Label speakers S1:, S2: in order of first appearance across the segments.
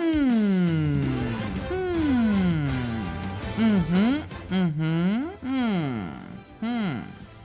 S1: Hum. Uhum. Uhum.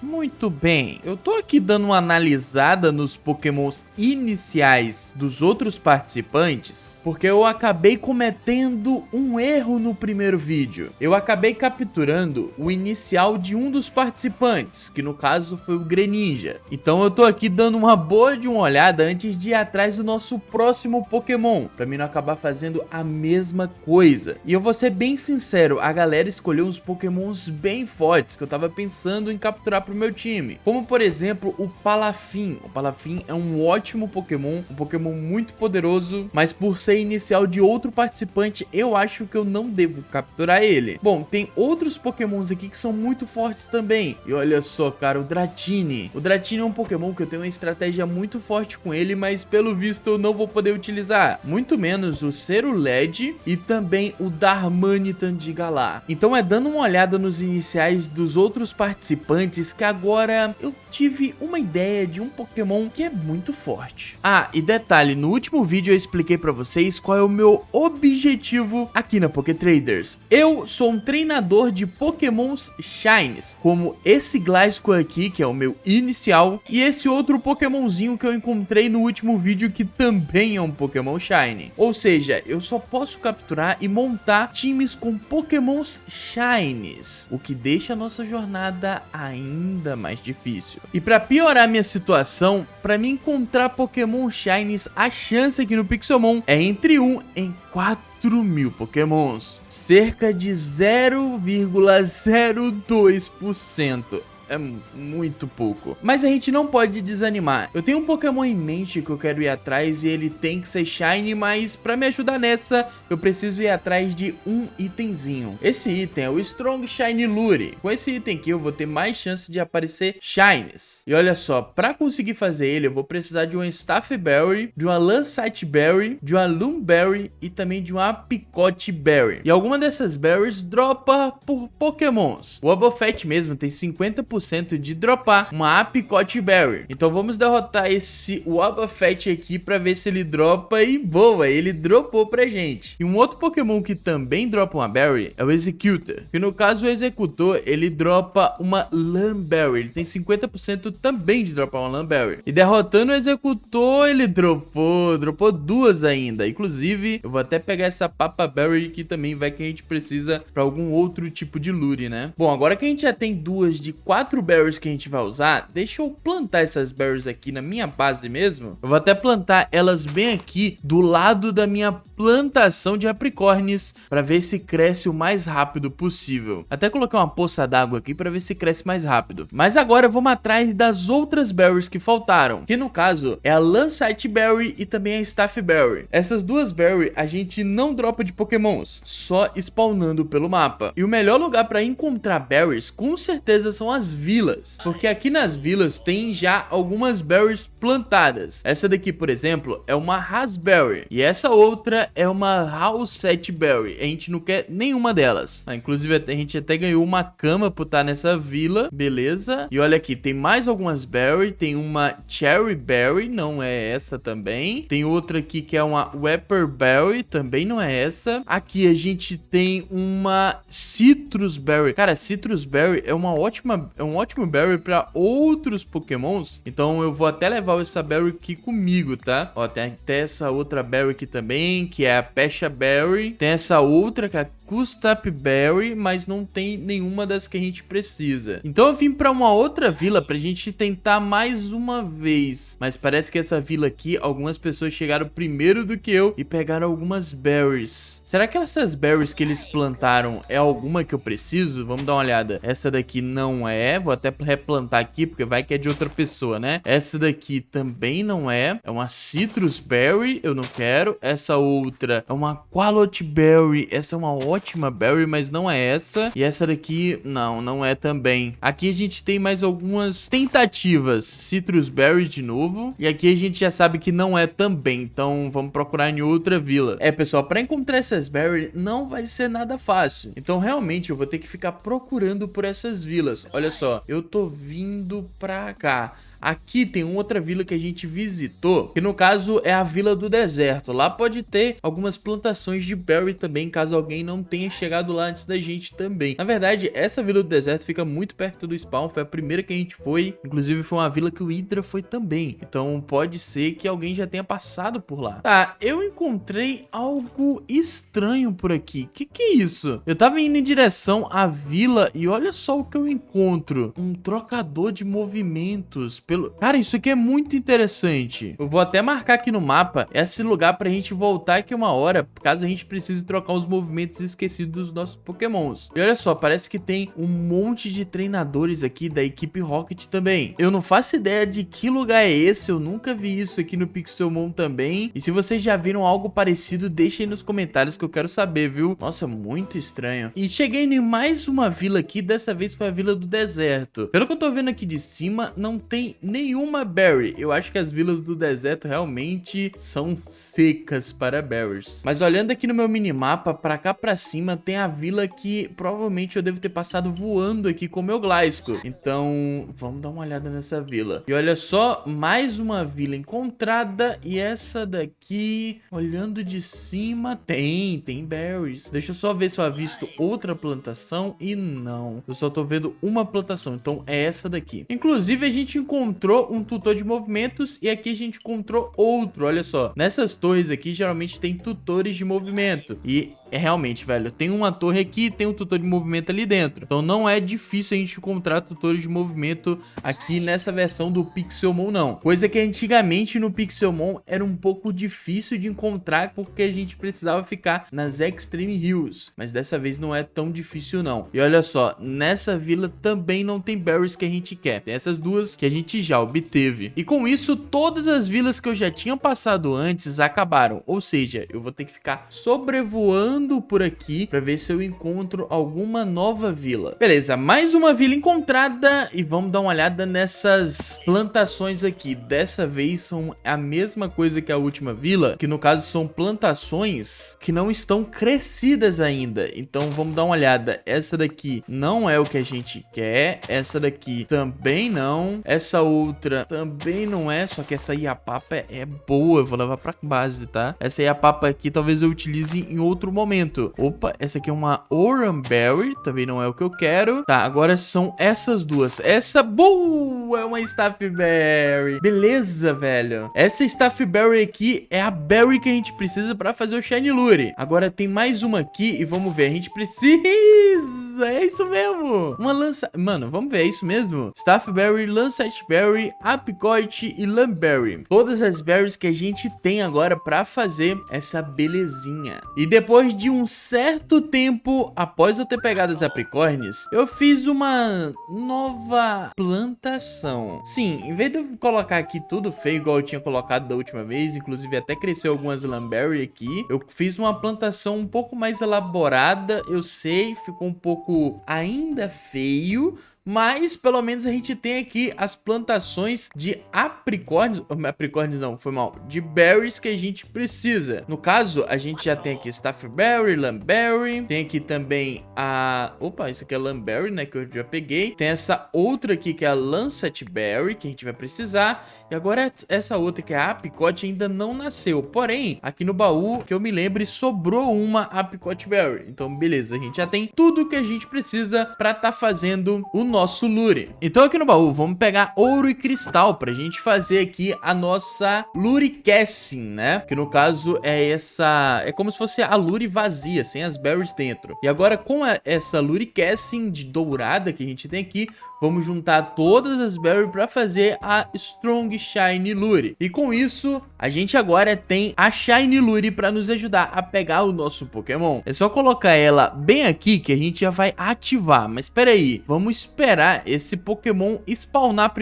S1: Muito bem, eu tô aqui dando uma analisada nos pokémons iniciais dos outros participantes, porque eu acabei cometendo um erro no primeiro vídeo. Eu acabei capturando o inicial de um dos participantes, que no caso foi o Greninja. Então eu tô aqui dando uma boa de uma olhada antes de ir atrás do nosso próximo pokémon, pra mim não acabar fazendo a mesma coisa. E eu vou ser bem sincero, a galera escolheu uns pokémons bem fortes que eu tava pensando em capturar pro meu time, como por exemplo o Palafin. O Palafin é um ótimo Pokémon, um Pokémon muito poderoso, mas por ser inicial de outro participante, eu acho que eu não devo capturar ele. Bom, tem outros Pokémons aqui que são muito fortes também. E olha só, cara, o Dratini. O Dratini é um Pokémon que eu tenho uma estratégia muito forte com ele, mas pelo visto eu não vou poder utilizar. Muito menos o Cerulege e também o Darmanitan de Galar. Então é dando uma olhada nos iniciais dos outros participantes que agora eu tive uma ideia de um Pokémon que é muito forte. Ah, e detalhe, no último vídeo eu expliquei pra vocês qual é o meu objetivo aqui na PokéTraders. Eu sou um treinador de Pokémons Shines, como esse Gliscor aqui, que é o meu inicial, e esse outro Pokémonzinho que eu encontrei no último vídeo, que também é um Pokémon Shine. Ou seja, eu só posso capturar e montar times com Pokémons Shines, o que deixa a nossa jornada ainda mais difícil. E pra piorar minha situação, pra mim encontrar Pokémon Shines, a chance aqui no Pixelmon é entre 1 em 4.000 Pokémons, cerca de 0,02%. É muito pouco. Mas a gente não pode desanimar. Eu tenho um Pokémon em mente que eu quero ir atrás e ele tem que ser Shiny, mas pra me ajudar nessa, eu preciso ir atrás de um itemzinho. Esse item é o Strong Shiny Lure. Com esse item aqui eu vou ter mais chance de aparecer Shines. E olha só, pra conseguir fazer ele, eu vou precisar de uma Staff Berry, de uma Lancite Berry, de uma Loom Berry e também de uma Apricot Berry. E alguma dessas berries dropa por Pokémons. O Wobbuffet mesmo tem 50% de dropar uma Apricot Berry. Então vamos derrotar esse Wobbuffet aqui pra ver se ele dropa, e boa, ele dropou pra gente. E um outro Pokémon que também dropa uma Berry é o Executor, que no caso o Executor, ele dropa uma Lumberry. Ele tem 50% também de dropar uma Lumberry. E derrotando o Executor, ele dropou duas ainda. Inclusive, eu vou até pegar essa Papa Berry que também vai que a gente precisa pra algum outro tipo de lure, né? Bom, agora que a gente já tem duas de 4 berries que a gente vai usar, deixa eu plantar essas berries aqui na minha base mesmo. Eu vou até plantar elas bem aqui do lado da minha plantação de apricornes para ver se cresce o mais rápido possível. Até colocar uma poça d'água aqui para ver se cresce mais rápido. Mas agora vamos atrás das outras berries que faltaram, que no caso é a Lancite Berry e também a Staff Berry. Essas duas berries a gente não dropa de pokémons, só spawnando pelo mapa. E o melhor lugar para encontrar berries com certeza são as vilas, porque aqui nas vilas tem já algumas berries plantadas. Essa daqui, por exemplo, é uma Raspberry e essa outra é uma Howset Berry. A gente não quer nenhuma delas. Inclusive a gente até ganhou uma cama por estar nessa vila, beleza? E olha aqui, tem mais algumas berry, tem uma Cherry Berry, não é essa também. Tem outra aqui que é uma Wepper Berry, também não é essa. Aqui a gente tem uma Citrus Berry. Cara, Citrus Berry é um ótimo berry para outros pokémons, então eu vou até levar essa berry aqui comigo, tá? Ó, tem até essa outra berry aqui também, que é a Pecha Berry. Tem essa outra que é a Custap Berry, mas não tem nenhuma das que a gente precisa. Então eu vim pra uma outra vila pra gente tentar mais uma vez, mas parece que essa vila aqui, algumas pessoas chegaram primeiro do que eu e pegaram algumas berries. Será que essas berries que eles plantaram é alguma que eu preciso? Vamos dar uma olhada. Essa daqui não é, vou até replantar aqui, porque vai que é de outra pessoa, né? Essa daqui também não é, é uma Citrus Berry, eu não quero. Essa outra é uma Qualot Berry, essa é uma ótima berry, mas não é essa. E essa daqui, não é também. Aqui a gente tem mais algumas tentativas. Citrus Berry de novo. E aqui a gente já sabe que não é também, então vamos procurar em outra vila. Pessoal, para encontrar essas berry não vai ser nada fácil. Então realmente eu vou ter que ficar procurando por essas vilas. Olha só, eu tô vindo pra cá. aqui tem outra vila que a gente visitou, que no caso é a Vila do Deserto. Lá pode ter algumas plantações de berry também, caso alguém não tenha chegado lá antes da gente também. Na verdade, essa Vila do Deserto fica muito perto do spawn, foi a primeira que a gente foi, inclusive foi uma vila que o Hydra foi também. Então pode ser que alguém já tenha passado por lá. Tá, eu encontrei algo estranho por aqui. Que é isso? Eu tava indo em direção à vila e olha só o que eu encontro. Um trocador de movimentos. Cara, isso aqui é muito interessante. Eu vou até marcar aqui no mapa esse lugar pra gente voltar aqui uma hora, caso a gente precise trocar os movimentos esquecidos dos nossos pokémons. E olha só, parece que tem um monte de treinadores aqui da equipe Rocket também. Eu não faço ideia de que lugar é esse, eu nunca vi isso aqui no Pixelmon também. E se vocês já viram algo parecido, deixem aí nos comentários que eu quero saber, viu? Nossa, muito estranho. E cheguei em mais uma vila aqui, dessa vez foi a Vila do Deserto. Pelo que eu tô vendo aqui de cima, não tem nenhuma berry. Eu acho que as vilas do deserto realmente são secas para berries. Mas olhando aqui no meu minimapa, pra cá pra cima, tem a vila que provavelmente eu devo ter passado voando aqui com o meu Gliscor. Então, vamos dar uma olhada nessa vila. E olha só, mais uma vila encontrada. E essa daqui, olhando de cima, tem berries. Deixa eu só ver se eu avisto outra plantação. E não, eu só tô vendo uma plantação. Então é essa daqui. Inclusive a gente encontrou um tutor de movimentos e aqui a gente encontrou outro. Olha só, nessas torres aqui geralmente tem tutores de movimento. E é realmente, velho, tem uma torre aqui, tem um tutor de movimento ali dentro. Então não é difícil a gente encontrar tutores de movimento aqui nessa versão do Pixelmon, não. Coisa que antigamente no Pixelmon era um pouco difícil de encontrar, porque a gente precisava ficar nas Extreme Hills. Mas dessa vez não é tão difícil, não. E olha só, nessa vila também não tem berries que a gente quer. Tem essas duas que a gente já obteve. E com isso, todas as vilas que eu já tinha passado antes acabaram. Ou seja, eu vou ter que ficar sobrevoando por aqui pra ver se eu encontro alguma nova vila. Beleza, mais uma vila encontrada e vamos dar uma olhada nessas plantações aqui. Dessa vez são a mesma coisa que a última vila, que no caso são plantações que não estão crescidas ainda. Então vamos dar uma olhada. Essa daqui não é o que a gente quer, essa daqui também não, essa outra também não é, só que essa Iapapa é boa, eu vou levar pra base, tá? Essa Iapapa aqui talvez eu utilize em outro momento. Opa, essa aqui é uma Oranberry, também não é o que eu quero. Tá, agora são essas duas. Essa, boa, é uma Staffberry. Beleza, velho. Essa Staffberry aqui é a berry que a gente precisa pra fazer o Shiny Lure. Agora tem mais uma aqui e vamos ver. A gente precisa, é isso mesmo. Uma lança... Mano, vamos ver, é isso mesmo? Staffberry, Lancetberry, Apricot e Lamberry. Todas as berries que a gente tem agora pra fazer essa belezinha. E depois de um certo tempo, após eu ter pegado as apricornes, eu fiz uma nova plantação. Sim, em vez de eu colocar aqui tudo feio, igual eu tinha colocado da última vez, inclusive até cresceu algumas Lamberry aqui, eu fiz uma plantação um pouco mais elaborada. Eu sei, ficou um pouco ainda feio, mas pelo menos a gente tem aqui as plantações de apricornes não, foi mal, de berries que a gente precisa. No caso, a gente já tem aqui Staffberry, Lamberry, tem aqui também a... Opa, isso aqui é Lamberry, né, que eu já peguei. Tem essa outra aqui que é a Lancetberry, que a gente vai precisar. E agora essa outra que é a Apricot ainda não nasceu. Porém, aqui no baú, que eu me lembre, sobrou uma Apricotberry. Então, beleza, a gente já tem tudo que a gente precisa pra tá fazendo o nosso lure. Então aqui no baú, vamos pegar ouro e cristal pra gente fazer aqui a nossa Lure Casting, né? Que no caso é essa... É como se fosse a lure vazia, sem as berries dentro. E agora com essa Lure Casting de dourada que a gente tem aqui, vamos juntar todas as berries pra fazer a Strong Shiny Lure. E com isso, a gente agora tem a Shiny Lure pra nos ajudar a pegar o nosso Pokémon. É só colocar ela bem aqui que a gente já vai ativar. Mas espera aí, vamos esperar esse Pokémon spawnar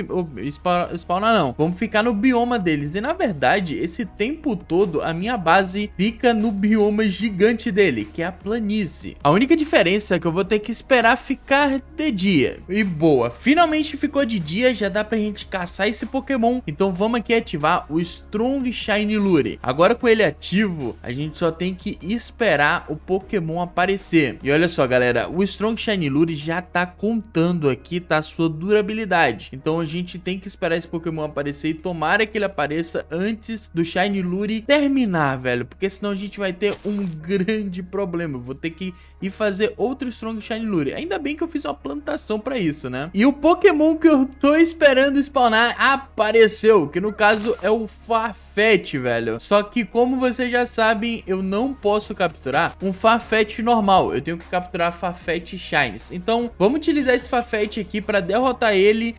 S1: spawnar não, vamos ficar no bioma deles. E na verdade, esse tempo todo a minha base fica no bioma gigante dele, que é a planície. A única diferença é que eu vou ter que esperar ficar de dia. E boa, finalmente ficou de dia, já dá pra gente caçar esse Pokémon. Então vamos aqui ativar o Strong Shiny Lure. Agora com ele ativo, a gente só tem que esperar o Pokémon aparecer. E olha só, galera, o Strong Shiny Lure já tá contando aqui tá a sua durabilidade. Então a gente tem que esperar esse Pokémon aparecer e tomara que ele apareça antes do Shiny Lure terminar, velho. Porque senão a gente vai ter um grande problema. Eu vou ter que ir fazer outro Strong Shiny Lure. Ainda bem que eu fiz uma plantação pra isso, né? E o Pokémon que eu tô esperando spawnar apareceu, que no caso é o Farfetch, velho. Só que como vocês já sabem, eu não posso capturar um Farfetch normal. Eu tenho que capturar Farfetch Shines. Então vamos utilizar esse Farfetch aqui pra derrotar ele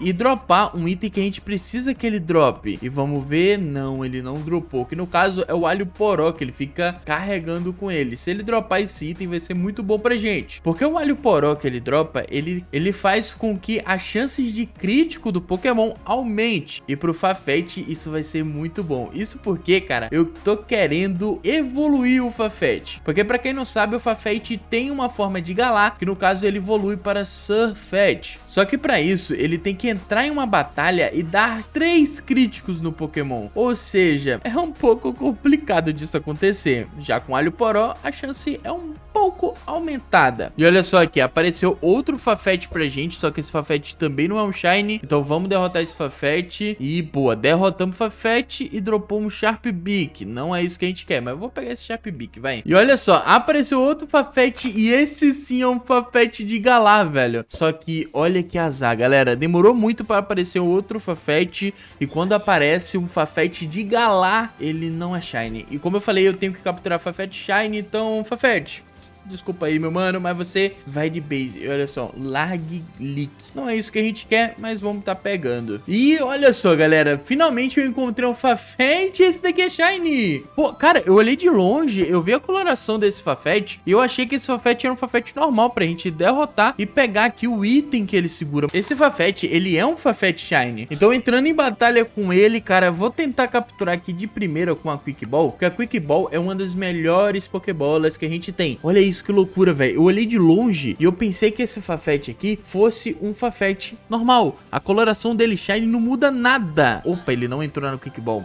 S1: e dropar um item que a gente precisa que ele drope. E vamos ver, não, ele não dropou. Que no caso é o Alho Poró, que ele fica carregando com ele. Se ele dropar esse item vai ser muito bom pra gente. Porque o Alho Poró que ele dropa, ele faz com que as chances de crítico do Pokémon aumente. E pro Farfetch isso vai ser muito bom. Isso porque, cara, eu tô querendo evoluir o Farfetch. Porque pra quem não sabe, o Farfetch tem uma forma de Galar, que no caso ele evolui para Surfetch. Só que pra isso, ele tem que entrar em uma batalha e dar 3 críticos no Pokémon. Ou seja, é um pouco complicado disso acontecer. Já com Alho Poró, a chance é um pouco aumentada. E olha só aqui, apareceu outro Farfetch pra gente, só que esse Farfetch também não é um Shiny. Então vamos derrotar esse Farfetch. E, boa, derrotamos o Farfetch e dropou um Sharp Beak. Não é isso que a gente quer, mas eu vou pegar esse Sharp Beak, vai. E olha só, apareceu outro Farfetch e esse sim é um Farfetch de Galar, velho. Só que olha que azar, galera. Demorou muito pra aparecer outro Farfetch e quando aparece um Farfetch de Galar, ele não é Shiny. E como eu falei, eu tenho que capturar Farfetch Shiny, então Farfetch, desculpa aí, meu mano, mas você vai de base. E olha só, Largue Leak. Não é isso que a gente quer, mas vamos tá pegando. E olha só, galera, finalmente eu encontrei um Farfetch. Esse daqui é Shiny. Pô, cara, eu olhei de longe, eu vi a coloração desse Farfetch e eu achei que esse Farfetch era um Farfetch normal pra gente derrotar e pegar aqui o item que ele segura. Esse Farfetch, ele é um Farfetch Shiny. Então, entrando em batalha com ele, cara, vou tentar capturar aqui de primeira com a Quick Ball, porque a Quick Ball é uma das melhores Pokébolas que a gente tem. Olha isso, que loucura, velho. Eu olhei de longe e eu pensei que esse Farfetch aqui fosse um Farfetch normal. A coloração dele Shiny não muda nada. Opa, ele não entrou no Quick Ball.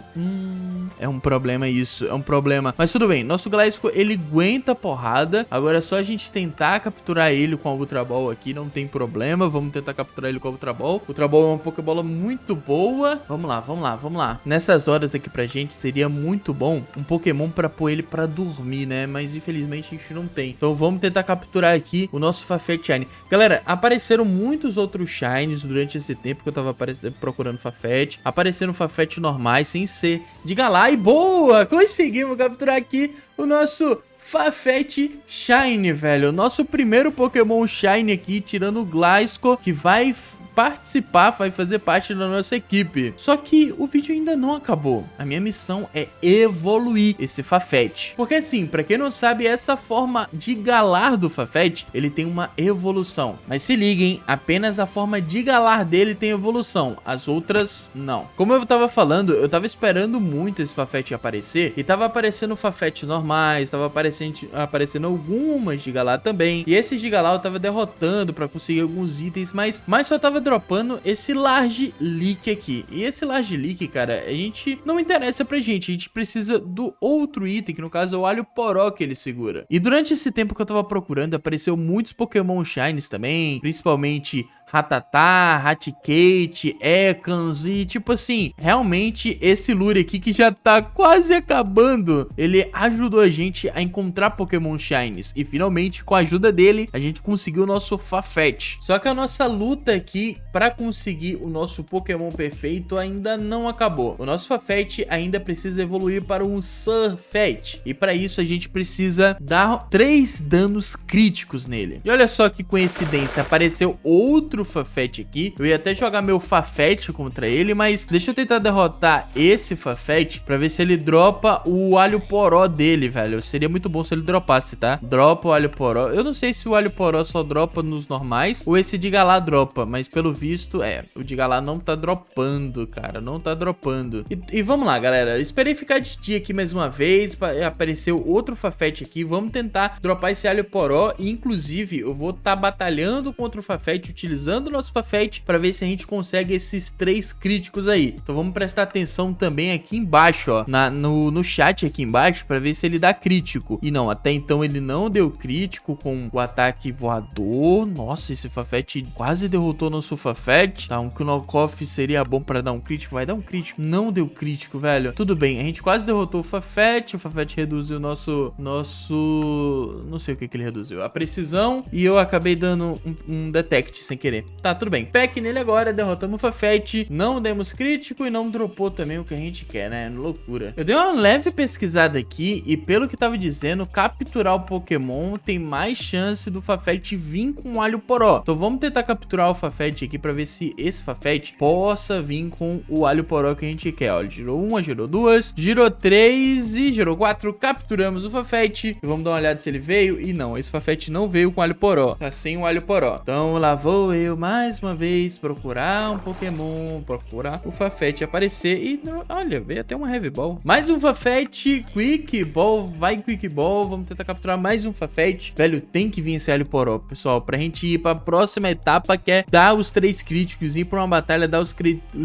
S1: É um problema isso, é um problema. Mas tudo bem, nosso Gliscor, ele aguenta a porrada. Agora é só a gente tentar capturar ele com a Ultra Ball aqui, não tem problema. Vamos tentar capturar ele com a Ultra Ball. Ultra Ball é uma Pokébola muito boa. Vamos lá, vamos lá, vamos lá. Nessas horas aqui pra gente seria muito bom um Pokémon pra pôr ele pra dormir, né? Mas infelizmente a gente não tem. Então vamos tentar capturar aqui o nosso Farfetch Shiny. Galera, apareceram muitos outros Shinies durante esse tempo que eu tava procurando Farfetch. Apareceram Farfetch normais, sem ser de Galar. E boa! Conseguimos capturar aqui o nosso Farfetch Shiny, velho. Nosso primeiro Pokémon Shiny aqui, tirando o Gliscor, que vai participar, vai fazer parte da nossa equipe. Só que o vídeo ainda não acabou. A minha missão é evoluir esse Farfetch. Porque assim, pra quem não sabe, essa forma de Galar do Farfetch, ele tem uma evolução. Mas se liguem, apenas a forma de Galar dele tem evolução. As outras, não. Como eu tava falando, eu tava esperando muito esse Farfetch aparecer. E tava aparecendo Farfetch normais, tava aparecendo algumas de Galar também. E esses de Galar eu tava derrotando pra conseguir alguns itens, mas só tava dropando esse Large Leak aqui. E esse Large Leak, cara, a gente não interessa pra gente. A gente precisa do outro item, que no caso é o Alho Poró que ele segura. E durante esse tempo que eu tava procurando, apareceu muitos Pokémon Shinies também, principalmente Rattata, Raticate, Ekans e tipo assim, realmente esse lure aqui que já tá quase acabando, ele ajudou a gente a encontrar Pokémon Shinies e finalmente com a ajuda dele a gente conseguiu o nosso Farfetch. Só que a nossa luta aqui pra conseguir o nosso Pokémon perfeito ainda não acabou. O nosso Farfetch ainda precisa evoluir para um Surfetch e para isso a gente precisa dar 3 danos críticos nele. E olha só que coincidência, apareceu outro Farfetch aqui. Eu ia até jogar meu Farfetch contra ele, mas deixa eu tentar derrotar esse Farfetch pra ver se ele dropa o Alho Poró dele, velho. Seria muito bom se ele dropasse, tá? Dropa o Alho Poró. Eu não sei se o Alho Poró só dropa nos normais ou esse de Galar dropa, mas pelo visto, o de Galar não tá dropando, cara. Não tá dropando. E vamos lá, galera. Eu esperei ficar de dia aqui mais uma vez. Apareceu outro Fafete aqui. Vamos tentar dropar esse alho poró. E, inclusive, eu vou estar batalhando contra o Fafete, utilizando o nosso Fafete pra ver se a gente consegue esses 3 críticos aí. Então vamos prestar atenção também aqui embaixo, ó. No chat aqui embaixo, pra ver se ele dá crítico. E não, até então ele não deu crítico com o ataque voador. Nossa, esse Fafete quase derrotou nosso Fafete. Tá, um Knockoff seria bom pra dar um crítico. Vai dar um crítico. Não deu crítico, velho. Tudo bem, a gente quase derrotou o Fafete. O Fafete reduziu nosso... Não sei o que ele reduziu. A precisão. E eu acabei dando um detect sem querer. Tá, tudo bem. Pack nele agora. Derrotamos o Fafete. Não demos crítico e não dropou também o que a gente quer, né? Loucura. Eu dei uma leve pesquisada aqui e pelo que tava dizendo, capturar o Pokémon tem mais chance do Fafete vir com o alho poró. Então vamos tentar capturar o Fafete aqui pra ver se esse Fafete possa vir com o alho poró que a gente quer. Ó, ele girou 1, girou 2, girou 3 e girou 4. Capturamos o Fafete. E vamos dar uma olhada se ele veio. E não, esse Fafete não veio com alho poró. Tá sem o alho poró. Então lá vou eu mais uma vez procurar um Pokémon, procurar o Fafete aparecer. E olha, veio até uma Heavy Ball. Mais um Fafete, Quick Ball, vai Quick Ball. Vamos tentar capturar mais um Fafete. Velho, tem que vir esse alho poró, pessoal, pra gente ir pra próxima etapa, que é dar os 3 críticos, ir pra uma batalha, dar os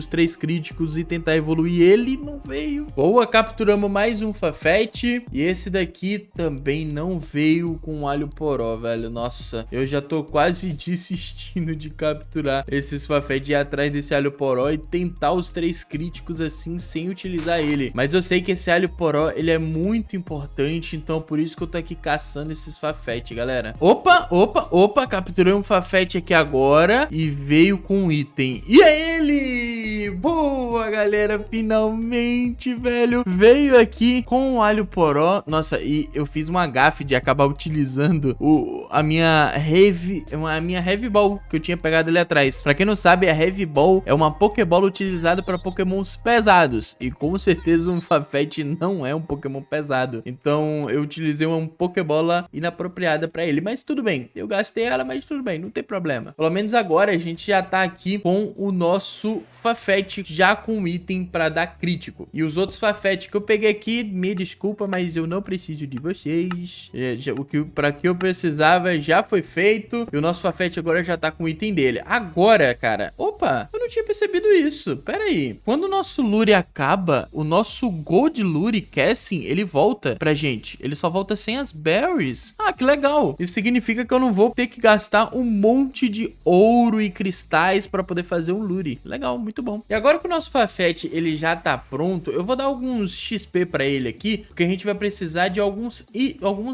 S1: 3 críticos e tentar evoluir. Ele não veio. Boa, capturamos mais um Fafete. E esse daqui também não veio com alho poró, velho. Nossa, eu já tô quase desistindo de capturar esses Fafete, ir atrás desse alho poró e tentar os 3 críticos assim, sem utilizar ele. Mas eu sei que esse alho poró, ele é muito importante, então por isso que eu tô aqui caçando esses Fafete, galera. Opa, capturei um Fafete aqui agora e veio com um item. E é ele! Boa, galera, finalmente, velho. Veio aqui com o alho poró. Nossa, e eu fiz uma gafe de acabar utilizando a minha Heavy Ball que eu tinha pegado ali atrás. Pra quem não sabe, a Heavy Ball é uma Pokébola utilizada para Pokémons pesados. E com certeza um Fafete não é um Pokémon pesado. Então eu utilizei uma Pokébola inapropriada pra ele. Mas tudo bem, eu gastei ela, mas tudo bem, não tem problema. Pelo menos agora a gente já tá aqui com o nosso Fafete já com item pra dar crítico. E os outros Fafete que eu peguei aqui, me desculpa, mas eu não preciso de vocês. Pra que eu precisava já foi feito. E o nosso Fafete agora já tá com o item dele. Agora, cara, opa, eu não tinha percebido isso. Pera aí, quando o nosso Lure acaba, o nosso Gold Lure Casting, ele volta pra gente. Ele só volta sem as berries. Ah, que legal. Isso significa que eu não vou ter que gastar um monte de ouro e cristais pra poder fazer um Lure. Legal, muito bom. E agora que o nosso Fafete, ele já tá pronto, eu vou dar alguns XP pra ele aqui, porque a gente vai precisar de alguns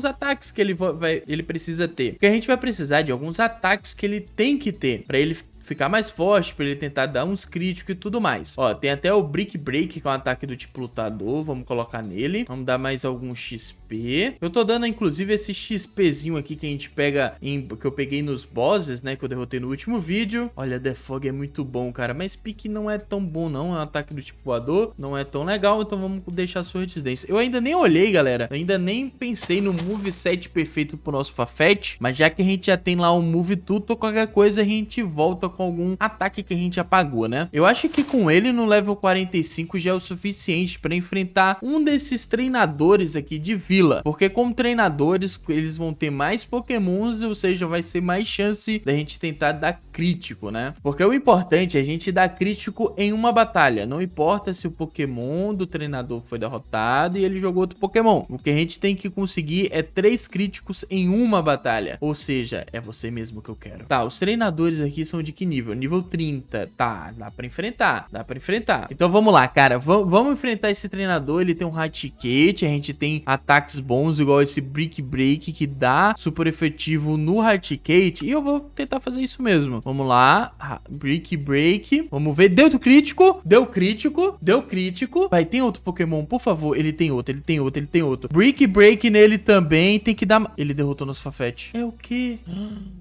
S1: ataques que ele precisa ter. Porque a gente vai precisar de alguns ataques que ele tem que ter pra ele ficar mais forte, pra ele tentar dar uns críticos e tudo mais. Ó, tem até o Brick Break, que é um ataque do tipo lutador. Vamos colocar nele. Vamos dar mais algum XP. Eu tô dando, inclusive, esse XPzinho aqui que a gente pega, que eu peguei nos bosses, né, que eu derrotei no último vídeo. Olha, The Fog é muito bom, cara, mas Pique não é tão bom, não. É um ataque do tipo voador, não é tão legal, então vamos deixar sua resistência. Eu ainda nem olhei, galera, ainda nem pensei no moveset perfeito pro nosso Fafete, mas já que a gente já tem lá um move tudo, qualquer coisa a gente volta com algum ataque que a gente apagou, né? Eu acho que com ele no level 45 já é o suficiente pra enfrentar um desses treinadores aqui de vila, porque como treinadores eles vão ter mais pokémons, ou seja, vai ser mais chance da gente tentar dar crítico, né? Porque o importante é a gente dar crítico em uma batalha, não importa se o pokémon do treinador foi derrotado e ele jogou outro pokémon. O que a gente tem que conseguir é 3 críticos em uma batalha, ou seja, é você mesmo que eu quero. Tá, os treinadores aqui são de que nível? Nível 30. Tá, dá pra enfrentar. Dá pra enfrentar. Então vamos lá, cara. Vamos enfrentar esse treinador. Ele tem um Raticate. A gente tem ataques bons, igual esse Brick Break, que dá super efetivo no Raticate. E eu vou tentar fazer isso mesmo. Vamos lá. Brick Break. Vamos ver. Deu crítico. Deu crítico. Deu crítico. Vai, tem outro Pokémon, por favor. Ele tem outro. Ele tem outro. Ele tem outro. Brick Break nele também. Tem que dar... Ele derrotou nosso Fafete. É o quê?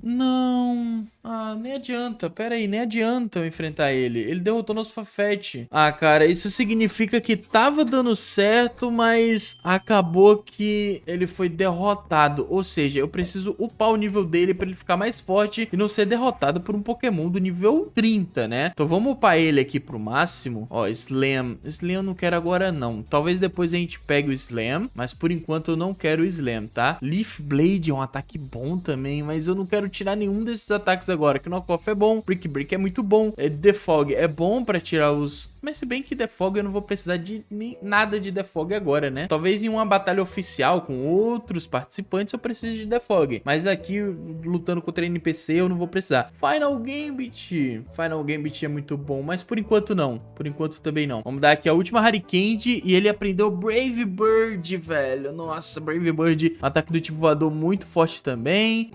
S1: Não... Ah, nem adianta, pera aí, nem adianta eu enfrentar ele. Ele derrotou nosso Farfetch. Ah, cara, isso significa que tava dando certo, mas acabou que ele foi derrotado. Ou seja, eu preciso upar o nível dele pra ele ficar mais forte e não ser derrotado por um Pokémon do nível 30, né? Então vamos upar ele aqui pro máximo. Ó, Slam. Slam eu não quero agora não. Talvez depois a gente pegue o Slam, mas por enquanto eu não quero o Slam, tá? Leaf Blade é um ataque bom também, mas eu não quero tirar nenhum desses ataques agora. Que Knockoff é bom, Brick Break é muito bom, Defog é bom pra tirar os... Mas se bem que Defog eu não vou precisar de nada de Defog agora, né? Talvez em uma batalha oficial com outros participantes eu precise de Defog. Mas aqui, lutando contra NPC, eu não vou precisar. Final Gambit. Final Gambit é muito bom, mas por enquanto não. Por enquanto também não. Vamos dar aqui a última Harikand e ele aprendeu Brave Bird, velho. Nossa, Brave Bird, ataque do tipo voador muito forte também.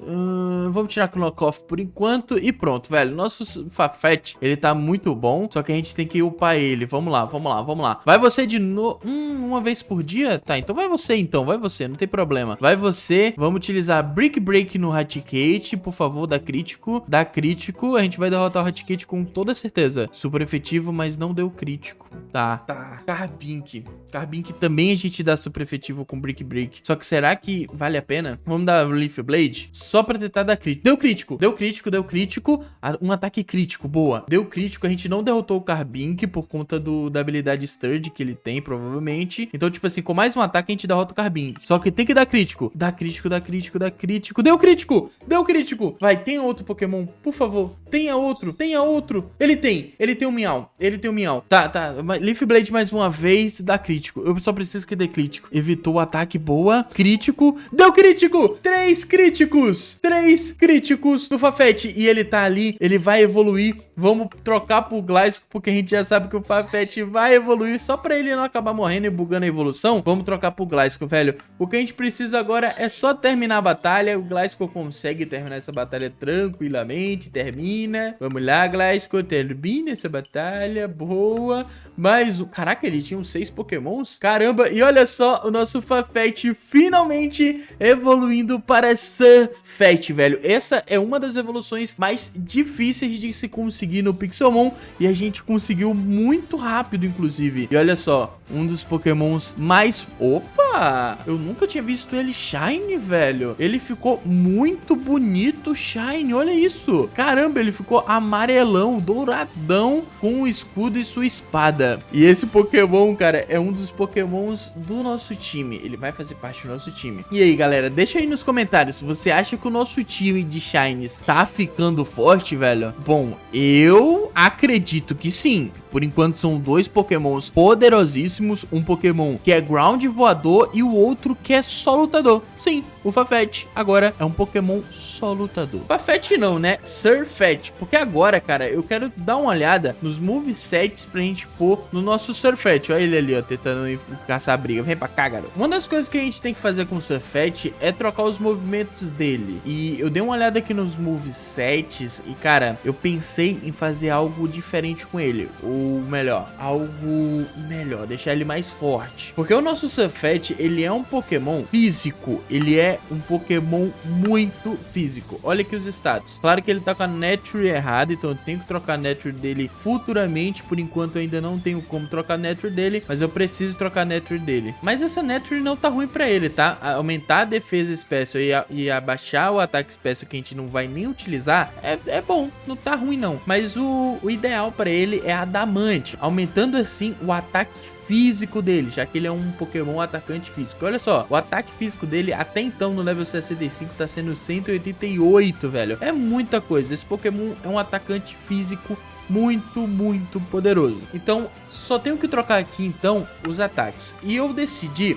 S1: Vamos tirar Knockoff por enquanto e pronto, velho. Nosso Farfetch, ele tá muito bom, só que a gente tem que upar ele. Vamos lá, vamos lá, vamos lá. Vai você de novo. Uma vez por dia? Tá, então vai você então, vai você, não tem problema. Vai você, vamos utilizar Brick Break no Raticate, por favor, dá crítico. Dá crítico, a gente vai derrotar o Raticate com toda certeza. Super efetivo, mas não deu crítico. Tá. Carbink. Carbink também a gente dá super efetivo com Brick Break. Só que será que vale a pena? Vamos dar Leaf Blade só pra tentar dar crítico. Deu crítico, deu crítico, deu crítico. Um ataque crítico, boa. Deu crítico, a gente não derrotou o Carbink por conta da habilidade Sturge que ele tem, provavelmente. Então, tipo assim, com mais um ataque a gente derrota o Carbink. Só que tem que dar crítico. Dá crítico, dá crítico, dá crítico. Deu crítico! Deu crítico! Vai, tenha outro Pokémon, por favor. Tenha outro, tenha outro. Ele tem um Meow. Ele tem um Meow. Tá. Leaf Blade mais uma vez, dá crítico. Eu só preciso que dê crítico. Evitou o ataque, boa. Crítico. Deu crítico! 3 críticos! 3 críticos do Farfetch. E ele tá ali, ele vai evoluir. Vamos trocar pro Gliscor, porque a gente já sabe que o Farfetch vai evoluir. Só pra ele não acabar morrendo e bugando a evolução, vamos trocar pro Gliscor, velho. O que a gente precisa agora é só terminar a batalha. O Gliscor consegue terminar essa batalha tranquilamente. Termina. Vamos lá, Gliscor. Termina essa batalha. Boa. Mas, caraca, ele tinha uns 6 Pokémons. Caramba, e olha só, o nosso Farfetch finalmente evoluindo para Surfetch, velho. Essa é uma das evoluções mais difíceis de se conseguir no Pixelmon e a gente conseguiu muito rápido, inclusive. E olha só, um dos Pokémons mais... Opa! Eu nunca tinha visto ele Shine, velho. Ele ficou muito bonito Shine, olha isso. Caramba, ele ficou amarelão, douradão, com o escudo e sua espada. E esse Pokémon, cara, é um dos Pokémons do nosso time. Ele vai fazer parte do nosso time. E aí, galera, deixa aí nos comentários se você acha que o nosso time de Shines tá ficando forte, velho. Bom, eu acredito que sim. Por enquanto são 2 Pokémons poderosíssimos. Um Pokémon que é Ground Voador e o outro que é só lutador. Sim, o Farfetch agora é um Pokémon só lutador. Farfetch não, né? Surfetch. Porque agora, cara, eu quero dar uma olhada nos movesets pra gente pôr no nosso Surfetch. Olha ele ali, ó, tentando caçar a briga. Vem pra cá, garoto. Uma das coisas que a gente tem que fazer com o Surfetch é trocar os movimentos dele. E eu dei uma olhada aqui nos movesets e, cara, eu pensei em fazer algo diferente com ele. Ou melhor, algo melhor, deixar ele mais forte. Porque o nosso Surfetch, ele é um Pokémon físico. Ele é um Pokémon muito físico. Olha aqui os status. Claro que ele tá com a Nature errada, então eu tenho que trocar a Nature dele futuramente. Por enquanto eu ainda não tenho como trocar a Nature dele, mas eu preciso trocar a Nature dele. Mas essa Nature não tá ruim pra ele, tá? Aumentar a defesa Special e abaixar o ataque Special que a gente não vai nem utilizar é bom, não tá ruim não. Mas o ideal pra ele é Adamante, aumentando assim o ataque físico dele, já que ele é um Pokémon atacante físico. Olha só, o ataque físico dele até então no level 65 tá sendo 188, velho. É muita coisa. Esse Pokémon é um atacante físico muito poderoso. Então, só tenho que trocar aqui, então, os ataques. E eu decidi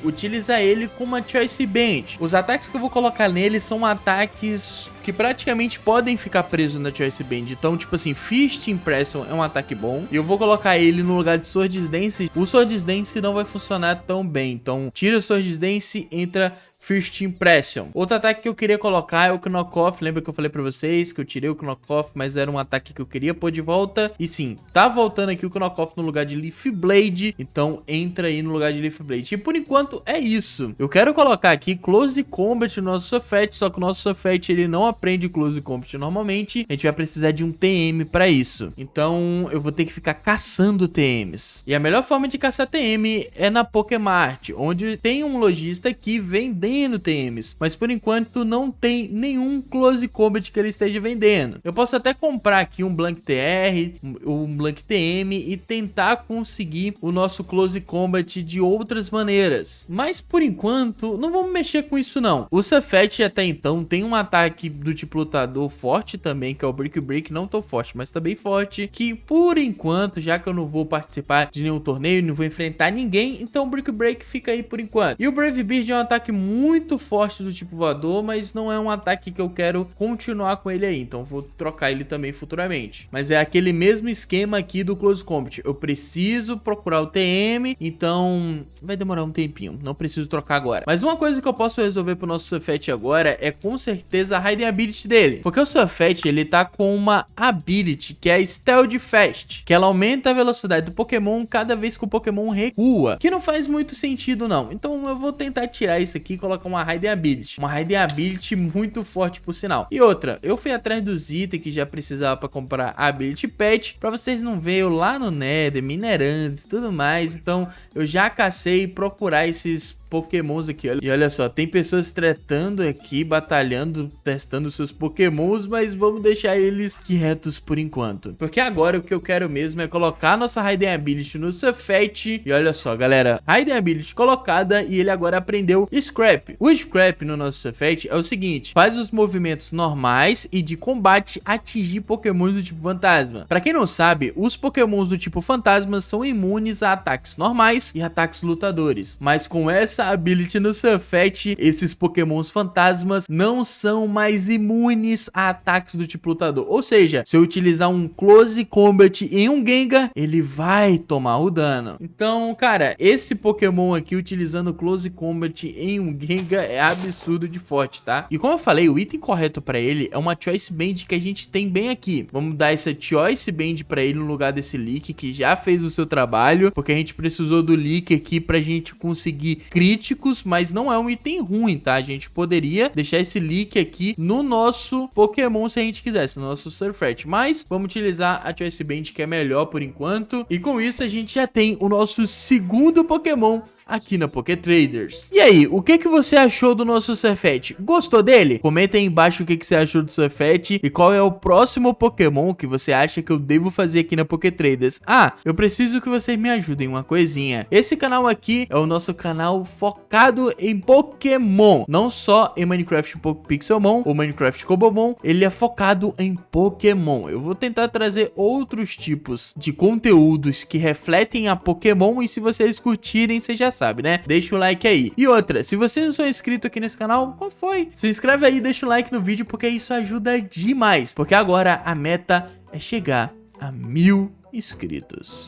S1: utilizar ele com uma Choice Band. Os ataques que eu vou colocar nele são ataques que praticamente podem ficar presos na Choice Band. Então, tipo assim, First Impression é um ataque bom. E eu vou colocar ele no lugar de Swords Dance. O Swords Dance não vai funcionar tão bem. Então, tira o Swords Dance, entra First Impression. Outro ataque que eu queria colocar é o Knockoff. Lembra que eu falei pra vocês que eu tirei o Knockoff, mas era um ataque que eu queria pôr de volta. E sim, tá voltando aqui o Knockoff no lugar de Leaf Blade. Então entra aí no lugar de Leaf Blade. E por enquanto é isso. Eu quero colocar aqui Close Combat no nosso Surfetch, só que o nosso Surfetch ele não aprende Close Combat normalmente, a gente vai precisar de um TM pra isso. Então eu vou ter que ficar caçando TMs. E a melhor forma de caçar TM é na Pokémart, onde tem um lojista aqui vendendo TMs. Mas por enquanto não tem nenhum Close Combat que ele esteja vendendo. Eu posso até comprar aqui um Blank TR, um Blank TM e tentar conseguir o nosso Close Combat de outras maneiras. Mas por enquanto não vamos mexer com isso não. O Safety até então tem um ataque do tipo lutador forte também, que é o Brick Break, não tão forte, mas também forte, que por enquanto, já que eu não vou participar de nenhum torneio, não vou enfrentar ninguém, então o Brick Break fica aí por enquanto. E o Brave Bird é um ataque muito forte do tipo voador, mas não é um ataque que eu quero continuar com ele aí, então vou trocar ele também futuramente. Mas é aquele mesmo esquema aqui do Close Combat, eu preciso procurar o TM, então vai demorar um tempinho, não preciso trocar agora. Mas uma coisa que eu posso resolver pro nosso Safety agora é com certeza a Hiding Ability dele, porque o Safety ele tá com uma Ability que é a Stealth Fast, que ela aumenta a velocidade do Pokémon cada vez que o Pokémon recua, que não faz muito sentido não. Então eu vou tentar tirar isso aqui e colocar uma Hiding Ability, uma Hiding Ability muito forte por sinal. E outra, eu fui atrás dos itens que já precisava para comprar a Ability Pet, para vocês não verem eu lá no Nether, minerando e tudo mais, então eu já cacei procurar esses Pokémons aqui, olha. E olha só, tem pessoas tretando aqui, batalhando, testando seus Pokémons, mas vamos deixar eles quietos por enquanto. Porque agora o que eu quero mesmo é colocar nossa Hiding Ability no Safety. E olha só, galera, Hiding Ability colocada e ele agora aprendeu Scrap. O Scrap no nosso Safety é o seguinte, faz os movimentos normais e de combate atingir Pokémons do tipo fantasma. Pra quem não sabe, os Pokémons do tipo fantasma são imunes a ataques normais e ataques lutadores, mas com essa Ability no Safety, esses Pokémons fantasmas não são mais imunes a ataques do tipo lutador. Ou seja, se eu utilizar um Close Combat em um Gengar, ele vai tomar o dano. Então, cara, esse Pokémon aqui utilizando Close Combat em um Gengar é absurdo de forte, tá? E como eu falei, o item correto pra ele é uma Choice Band que a gente tem bem aqui. Vamos dar essa Choice Band pra ele no lugar desse Leak, que já fez o seu trabalho, porque a gente precisou do Leak aqui pra gente conseguir críticos, mas não é um item ruim, tá? A gente poderia deixar esse Leak aqui no nosso Pokémon se a gente quisesse, no nosso Surfet, mas vamos utilizar a Choice Band que é melhor por enquanto, e com isso a gente já tem o nosso segundo Pokémon aqui na PokéTraders. E aí, o que você achou do nosso Surfet? Gostou dele? Comenta aí embaixo o que você achou do Surfet e qual é o próximo Pokémon que você acha que eu devo fazer aqui na PokéTraders. Ah, eu preciso que vocês me ajudem uma coisinha. Esse canal aqui é o nosso canal focado em Pokémon, não só em Minecraft Pixelmon ou Minecraft Cobomon, ele é focado em Pokémon. Eu vou tentar trazer outros tipos de conteúdos que refletem a Pokémon e se vocês curtirem, vocês já sabe, né? Deixa o like aí. E outra, se você não são inscrito aqui nesse canal, qual foi? Se inscreve aí, deixa o like no vídeo, porque isso ajuda demais. Porque agora a meta é chegar a 1000 inscritos.